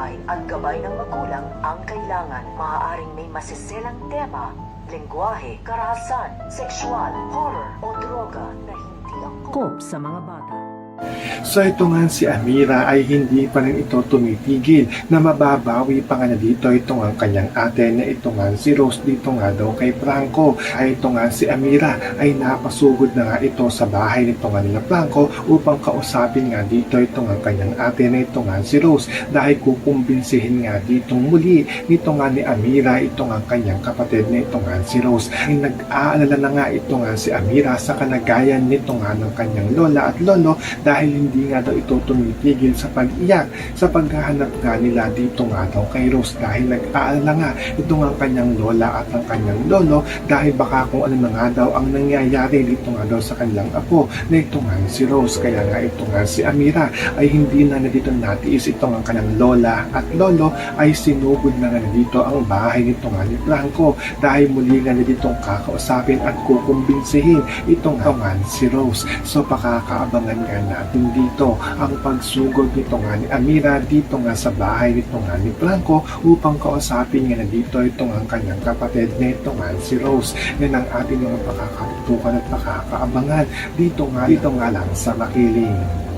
buhay at gabay ng magulang ang kailangan. Maaaring may masiselang tema, lengguwahe, karahasan, sexual, horror o droga na hindi angkop sa mga bata. So ito nga si Amira ay hindi pa rin ito tumitigil na mababawi pa nga na dito ito nga kanyang ate na ito nga si Rose dito nga daw kay Franco. Ay ito nga si Amira ay napasugod na nga ito sa bahay nito nga nila Franco upang kausapin nga dito ito nga kanyang ate na ito nga si Rose dahil kukumbinsihin nga ditong muli nito nga ni Amira ito nga kanyang kapatid na ito nga si Rose. Ay nag-aalala na nga ito nga si Amira sa kalagayan nito nga ng kanyang lola at lolo dahil hindi nga daw ito tumitigil sa pag-iyak sa paghahanap nga nila dito nga daw kay Rose dahil nag-aalala nga ito nga kanyang lola at ang kanyang lolo dahil baka kung ano na nga daw ang nangyayari dito nga daw sa kanilang apo na ito nga si Rose. Kaya nga ito nga si Amira ay hindi na dito natiis ito nga kanyang lola at lolo ay sinugod na nga dito ang bahay nito nga ni Franco dahil muli nga dito kakausapin at kukumbinsihin itong nga si Rose. So pakakaabangan nga natin dito ang pagsugod nito nga ni Amira dito nga sa bahay nito nga ni Franco upang kausapin nga na dito itong ang kanyang kapatid na ito nga si Rose. Yan ang ating mga pakakatutukan at pakakaabangan dito nga lang sa Makiling.